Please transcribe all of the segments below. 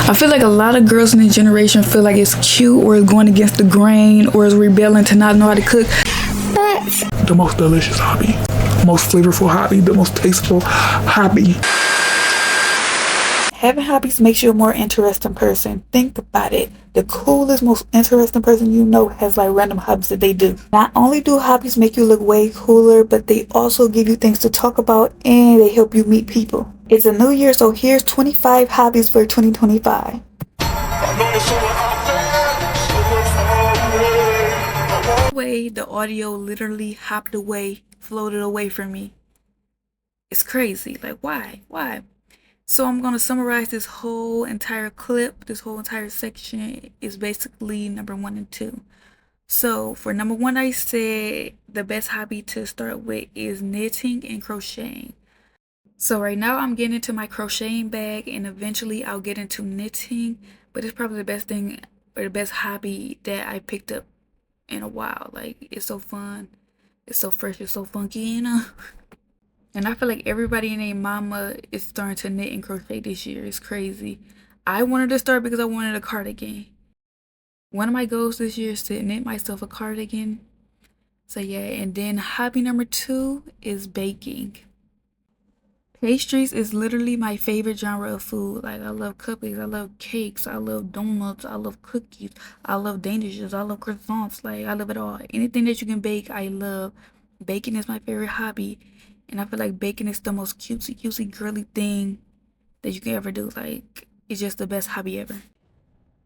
I feel like a lot of girls in this generation feel like it's cute or is going against the grain or is rebelling to not know how to cook. That's the most delicious hobby, most flavorful hobby, the most tasteful hobby. Having hobbies makes you a more interesting person. Think about it. The coolest, most interesting person you know has like random hobbies that they do. Not only do hobbies make you look way cooler, but they also give you things to talk about and they help you meet people. It's a new year, so here's 25 hobbies for 2025. The audio literally hopped away, floated away from me. It's crazy. Like, why? So I'm gonna summarize this whole entire clip. This whole entire section is basically number 1 and 2. So for number 1, I said the best hobby to start with is knitting and crocheting. So right now I'm getting into my crocheting bag and eventually I'll get into knitting, but it's probably the best thing or the best hobby that I picked up in a while. Like, it's so fun, it's so fresh, it's so funky, you know. And I feel like everybody and their mama is starting to knit and crochet this year. It's crazy. I wanted to start because I wanted a cardigan. One of my goals this year is to knit myself a cardigan. So yeah, and then hobby number 2 is baking. Pastries is literally my favorite genre of food. Like, I love cupcakes, I love cakes, I love donuts, I love cookies, I love dishes, I love croissants. Like, I love it all. Anything that you can bake, I love. Baking is my favorite hobby. And I feel like baking is the most cutesy, girly thing that you can ever do. Like, it's just the best hobby ever.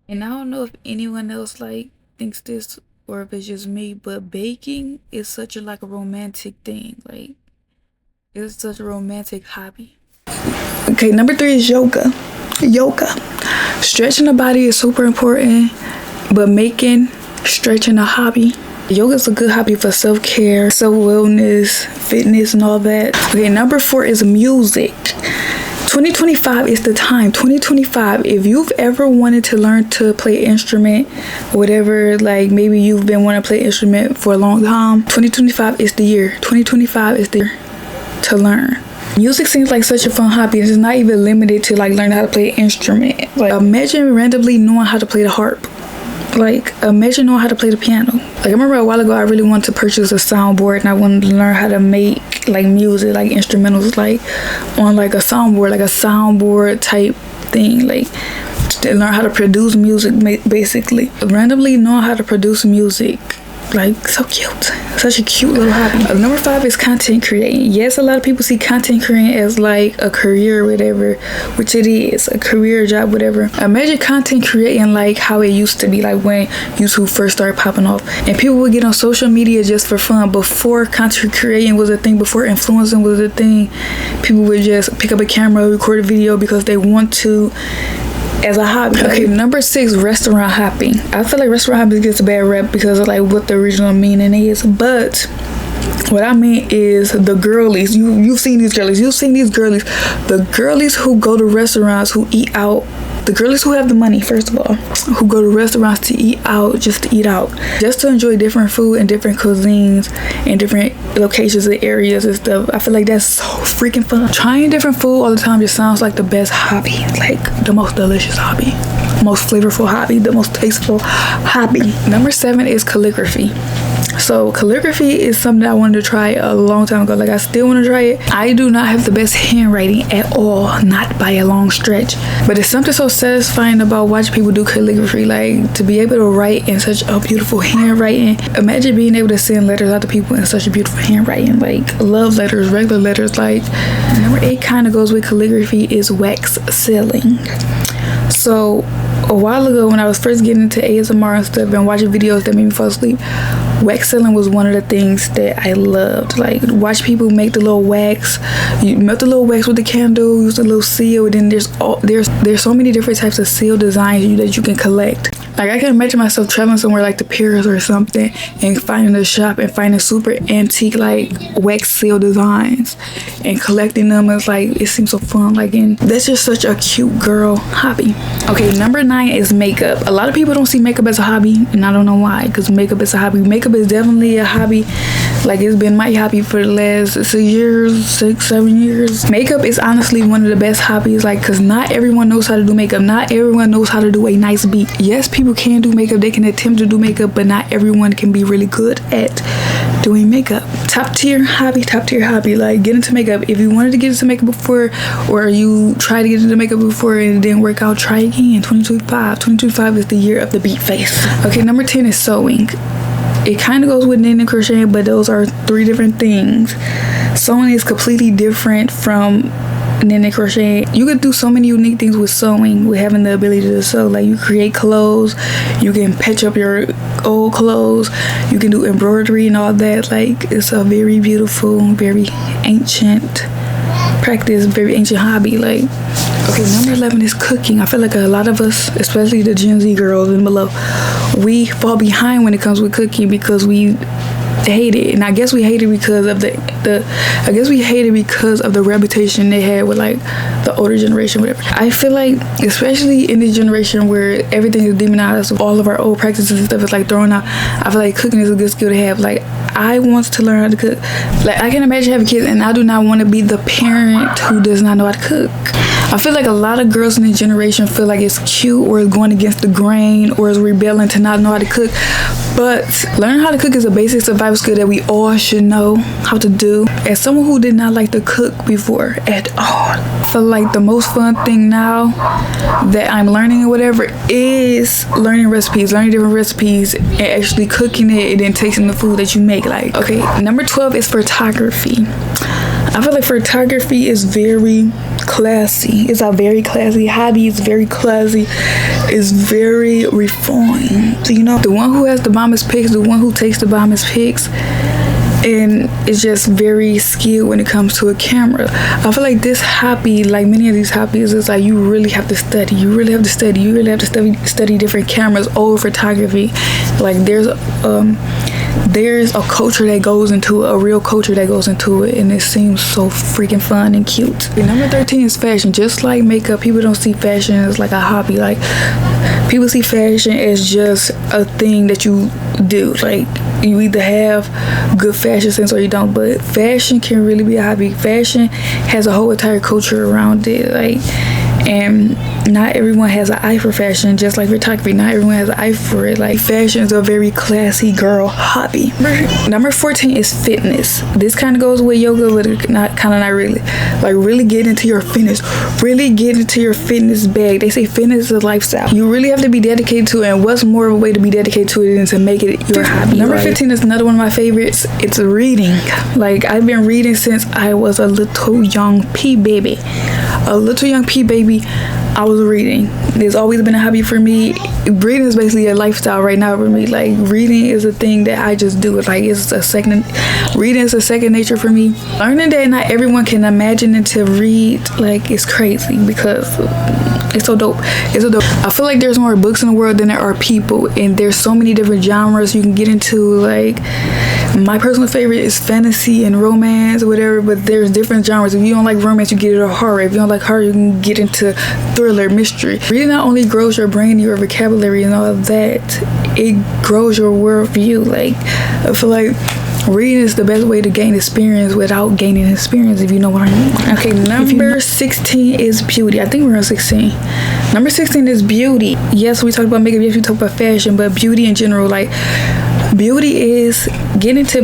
And I don't know if anyone else like thinks this or if it's just me, but baking is such a like a romantic thing. Like, it's such a romantic hobby. Okay, number 3 is yoga. Stretching the body is super important, but making stretching a hobby. Yoga is a good hobby for self-care, self-wellness, fitness, and all that. Okay, number 4 is music. 2025 is the time. 2025, if you've ever wanted to learn to play an instrument, whatever, like maybe you've been wanting to play an instrument for a long time, 2025 is the year. 2025 is the year to learn. Music seems like such a fun hobby. It's not even limited to like learning how to play an instrument. Like, imagine randomly knowing how to play the harp. Like, imagine knowing how to play the piano. Like, I remember a while ago I really wanted to purchase a soundboard and I wanted to learn how to make like music, like instrumentals, like on like a soundboard type thing, like to learn how to produce music, basically. Randomly knowing how to produce music, like, so cute. Such a cute little hobby. Number 5 is content creating. Yes, a lot of people see content creating as like a career or whatever, which it is, a career, job, whatever. Imagine content creating like how it used to be, like when YouTube first started popping off and people would get on social media just for fun. Before content creating was a thing, before influencing was a thing, people would just pick up a camera, record a video because they want to, as a hobby. Okay, number 6, restaurant hopping. I feel like restaurant hopping gets a bad rep because of like what the original meaning is, but what I mean is the girlies. You've seen these girlies. The girlies who go to restaurants, who eat out. The girlies who have the money, first of all, who go to restaurants to eat out, just to enjoy different food and different cuisines and different locations and areas and stuff. I feel like that's so freaking fun. Trying different food all the time just sounds like the best hobby, like the most delicious hobby, most flavorful hobby, the most tasteful hobby. Number 7 is calligraphy. So calligraphy is something I wanted to try a long time ago. Like, I still want to try it. I do not have the best handwriting at all, not by a long stretch, but it's something so satisfying about watching people do calligraphy. Like, to be able to write in such a beautiful handwriting. Imagine being able to send letters out to people in such a beautiful handwriting, like love letters, regular letters. Like, number 8 kind of goes with calligraphy is wax sealing. So a while ago when I was first getting into ASMR and stuff and watching videos that made me fall asleep, wax sealing was one of the things that I loved. Like, watch people make the little wax. You melt the little wax with the candle, use the little seal, and then there's so many different types of seal designs that you can collect. Like, I can imagine myself traveling somewhere like to Paris or something and finding a shop and finding super antique like wax seal designs and collecting them. It's like, it seems so fun. Like, and that's just such a cute girl hobby. Okay, number 9 9 is makeup. A lot of people don't see makeup as a hobby, and I don't know why, because makeup is a hobby. Makeup is definitely a hobby. Like, it's been my hobby for the last 6-7 years. Makeup is honestly one of the best hobbies, like, because not everyone knows how to do makeup. Not everyone knows how to do a nice beat. Yes, people can do makeup, they can attempt to do makeup, but not everyone can be really good at doing makeup. Top tier hobby, like, get into makeup. If you wanted to get into makeup before, or you tried to get into makeup before and it didn't work out, try again. 2025 is the year of the beat face. Okay, number 10 is sewing. It kind of goes with knitting and crocheting, but those are 3 different things. Sewing is completely different from knitting and crocheting. You could do so many unique things with sewing, with having the ability to sew. Like, you create clothes, you can patch up your old clothes, you can do embroidery and all that. Like, it's a very beautiful, very ancient practice, very ancient hobby. Like, okay, number 11 is cooking. I feel like a lot of us, especially the Gen Z girls and below, we fall behind when it comes with cooking because we hate it. And I guess we hate it because of the reputation they had with, like, the older generation, whatever. I feel like, especially in this generation where everything is demonized, all of our old practices and stuff is, like, thrown out, I feel like cooking is a good skill to have. Like, I want to learn how to cook. Like, I can imagine having kids, and I do not want to be the parent who does not know how to cook. I feel like a lot of girls in this generation feel like it's cute or it's going against the grain or is rebelling to not know how to cook. But learning how to cook is a basic survival skill that we all should know how to do. As someone who did not like to cook before at all, I feel like the most fun thing now that I'm learning or whatever is learning different recipes and actually cooking it and then tasting the food that you make. Like, okay, number 12 is photography. I feel like photography is very classy. It's a very classy hobby. It's very classy. It's very refined. So, you know, the one who has the bombest pics, the one who takes the bombest pics, and it's just very skilled when it comes to a camera. I feel like this hobby, like many of these hobbies, is like you really have to study. You really have to study different cameras over photography. Like, there's a culture that goes into it, a real culture that goes into it, and it seems so freaking fun and cute. Okay, number 13 is fashion. Just like makeup, people don't see fashion as like a hobby. Like, people see fashion as just a thing that you do. Like, you either have good fashion sense or you don't, but fashion can really be a hobby. Fashion has a whole entire culture around it. Like, and not everyone has an eye for fashion, just like photography. Not everyone has an eye for it. Like, fashion is a very classy girl hobby. Number 14 is fitness. This kind of goes with yoga, but not really. Like, really get into your fitness. Really get into your fitness bag. They say fitness is a lifestyle. You really have to be dedicated to it, and what's more of a way to be dedicated to it than to make it your hobby? Number 15 is another one of my favorites. It's reading. Like, I've been reading since I was a little young pea baby. I was reading. It's always been a hobby for me. Reading is basically a lifestyle right now for me. Like, reading is a thing that I just do. Like, reading is a second nature for me. Learning that not everyone can imagine and to read, like, it's crazy because it's so dope. I feel like there's more books in the world than there are people, and there's so many different genres you can get into. Like, my personal favorite is fantasy and romance or whatever, but there's different genres. If you don't like romance, you get into horror. If you don't like horror, you can get into thriller, mystery. Reading not only grows your brain, your vocabulary and all of that, it grows your worldview. Like, I feel like reading is the best way to gain experience without gaining experience, if you know what I mean. Okay, number 16 is beauty. I think we're on 16. Number 16 is beauty. Yes, we talked about makeup. Yes, we talked about fashion, but beauty in general, like, beauty is getting to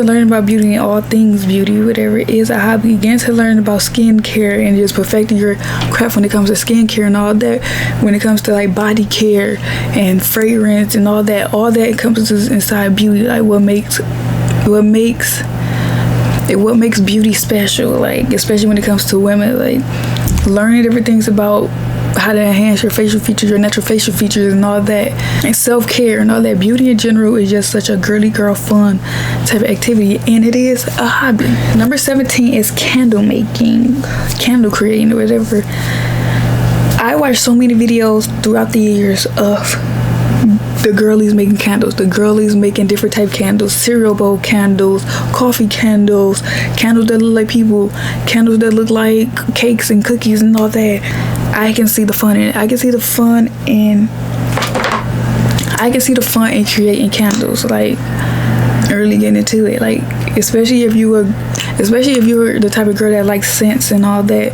learn about beauty and all things beauty, whatever it is a hobby. Getting to learn about skincare and just perfecting your craft when it comes to skincare and all that. When it comes to, like, body care and fragrance and all that encompasses inside beauty. Like, what makes beauty special, like, especially when it comes to women. Like, learning different things about how to enhance your facial features, your natural facial features and all that, and self-care and all that. Beauty in general is just such a girly girl fun type of activity, and it is a hobby. Number 17 is candle making, candle creating or whatever. I watched so many videos throughout the years of the girlies making candles, the girlies making different type candles, cereal bowl candles, coffee candles, candles that look like people, candles that look like cakes and cookies and all that. I can see the fun in it. I can see the fun in creating candles, like really getting into it, like especially if you were the type of girl that likes scents and all that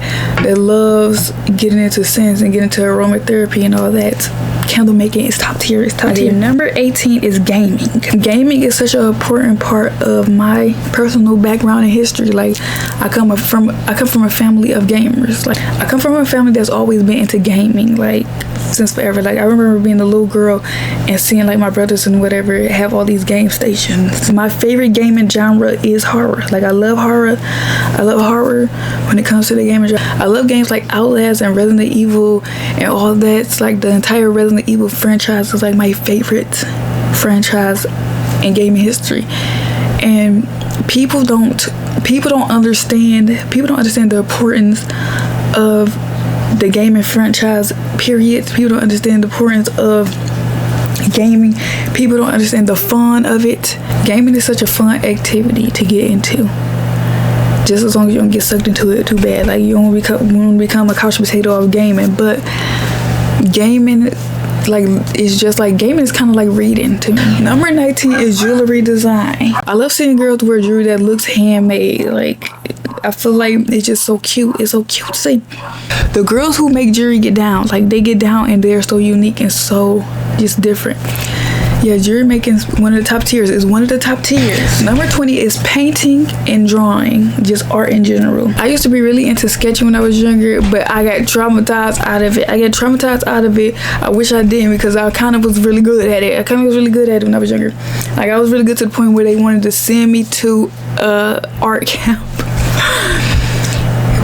loves getting into scents and getting into aromatherapy and all that. Candle making is top tier. It's top tier. Number 18 is gaming. Gaming is such an important part of my personal background and history. Like I come from a family of gamers. Like I come from a family that's always been into gaming, like since forever. Like I remember being a little girl and seeing like my brothers and whatever have all these game stations. My favorite gaming genre is horror. Like I love horror when it comes to the gaming genre. I love games like Outlast and Resident Evil and all that. It's like the entire Resident Evil franchise is like my favorite franchise in gaming history. And people don't understand the importance of the gaming franchise, period. People don't understand the importance of gaming. People don't understand the fun of it. Gaming is such a fun activity to get into, just as long as you don't get sucked into it too bad. Like you don't become a couch potato of gaming. But gaming, like, it's just like gaming is kind of like reading to me. Number 19 is jewelry design. I love seeing girls wear jewelry that looks handmade. Like I feel like it's just so cute. It's so cute to see. The girls who make jewelry get down. Like they get down and they're so unique and so just different. Yeah, jewelry making is one of the top tiers. It's one of the top tiers. Number 20 is painting and drawing, just art in general. I used to be really into sketching when I was younger, but I got traumatized out of it. I wish I didn't, because I kind of was really good at it. When I was younger. Like I was really good to the point where they wanted to send me to art camp.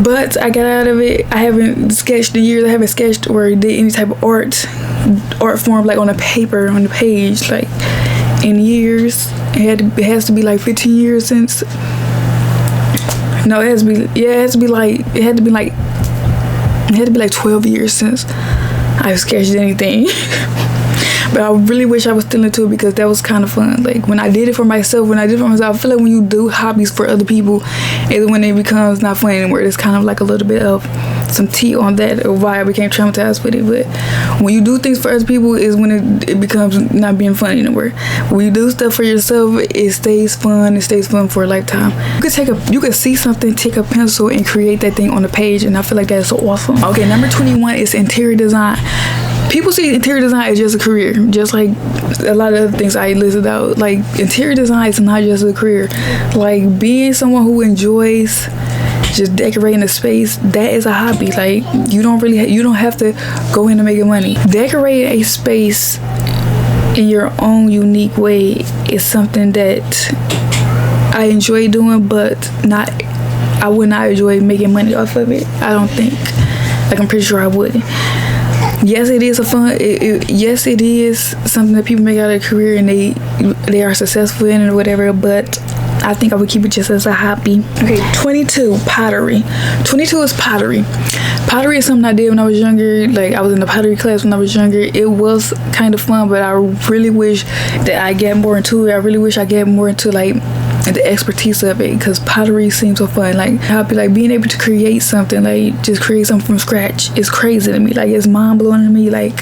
But I got out of it. I haven't sketched in years. I haven't sketched or did any type of art form, like on a paper, on the page, like in years. It has to be like 15 years since. No, it had to be like 12 years since I've sketched anything. But I really wish I was still into it, because that was kind of fun. Like when I did it for myself, I feel like when you do hobbies for other people is when it becomes not fun anymore. It's kind of like a little bit of some tea on that, or why I became traumatized with it. But when you do things for other people is when it becomes not being fun anymore. When you do stuff for yourself, it stays fun. It stays fun for a lifetime. You could see something, take a pencil and create that thing on the page, and I feel like that's so awesome. Okay, number 21 is interior design. People see interior design as just a career, just like a lot of other things I listed out. Like interior design is not just a career. Like being someone who enjoys just decorating a space, that is a hobby. Like you don't have to go into making money. Decorating a space in your own unique way is something that I enjoy doing, but I would not enjoy making money off of it. I don't think. Like I'm pretty sure I wouldn't. Yes, it is yes, it is something that people make out of a career and they are successful in it or whatever, but I think I would keep it just as a hobby. Okay, 22, pottery. 22 is pottery. Pottery is something I did when I was younger. Like I was in the pottery class when I was younger. It was kind of fun, but I really wish that I get more into it. I really wish I get more into like the expertise of it, because pottery seems so fun. Like I'll be like being able to create something, like just create something from scratch, is crazy to me. Like it's mind blowing to me, like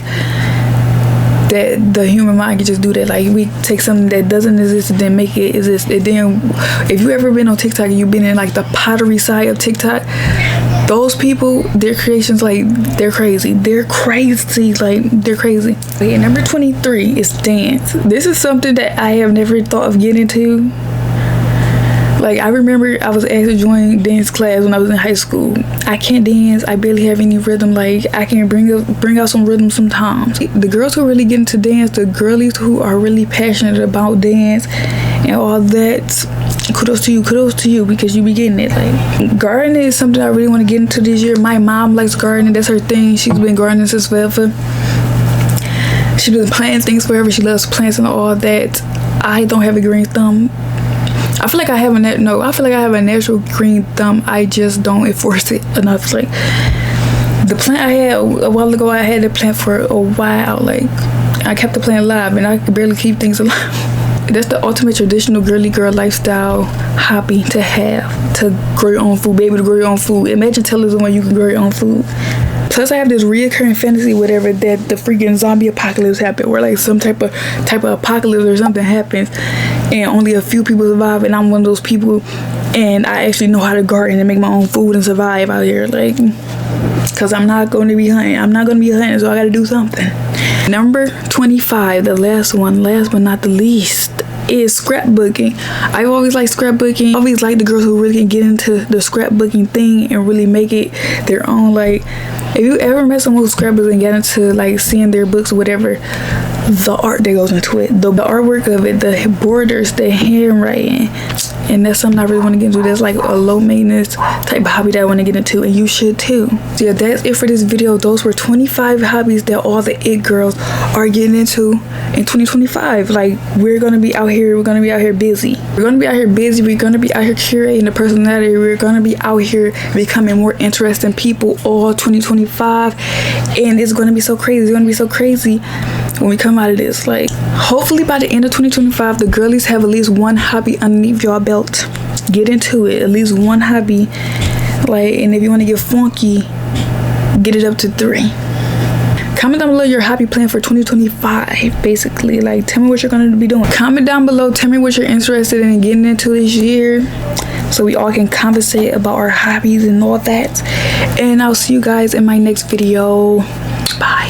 that the human mind can just do that. Like we take something that doesn't exist and then make it exist. And then if you ever been on TikTok and you've been in like the pottery side of TikTok, those people, their creations, like they're crazy. They're crazy. Okay, number 23 is dance. This is something that I have never thought of getting into. Like I remember I was asked to join dance class when I was in high school. I can't dance. I barely have any rhythm. Like I can bring out some rhythm sometimes. The girls who really get into dance, the girlies who are really passionate about dance and all that, kudos to you because you be getting it. Like gardening is something I really want to get into this year. My mom likes gardening. That's her thing. She's been gardening since forever. She's been planting things forever. She loves plants and all that. I don't have a green thumb. I feel like I have a natural green thumb. I just don't enforce it enough. Like the plant I had a while ago, I had the plant for a while. Like I kept the plan alive, and I could barely keep things alive. That's the ultimate traditional girly girl lifestyle hobby to have, to grow your own food, be able to grow your own food. Imagine telling someone you can grow your own food. Plus, I have this reoccurring fantasy, whatever, that the freaking zombie apocalypse happened, where like some type of apocalypse or something happens, and only a few people survive, and I'm one of those people, and I actually know how to garden and make my own food and survive out here, like, cause I'm not going to be hunting. So I got to do something. Number 25, the last one, last but not the least, is scrapbooking. I've always liked scrapbooking. I always liked the girls who really can get into the scrapbooking thing and really make it their own. Like, if you ever met someone who's scrapbooking and get into like seeing their books or whatever, the art that goes into it, the artwork of it, the borders, the handwriting, and that's something I really want to get into. That's like a low maintenance type of hobby that I want to get into, and you should too. So yeah, that's it for this video. Those were 25 hobbies that all the it girls are getting into in 2025. Like, we're gonna be out here busy. We're gonna be out here curating the personality. We're gonna be out here becoming more interesting people all 2025, and it's gonna be so crazy. It's gonna be so crazy when we come out of this. Like, hopefully by the end of 2025, the girlies have at least one hobby underneath y'all belt. Get into it, at least one hobby. Like, and if you want to get funky, get it up to 3. Comment down below your hobby plan for 2025. Basically, like, tell me what you're going to be doing. Comment down below, tell me what you're interested in getting into this year, so we all can conversate about our hobbies and all that. And I'll see you guys in my next video. Bye.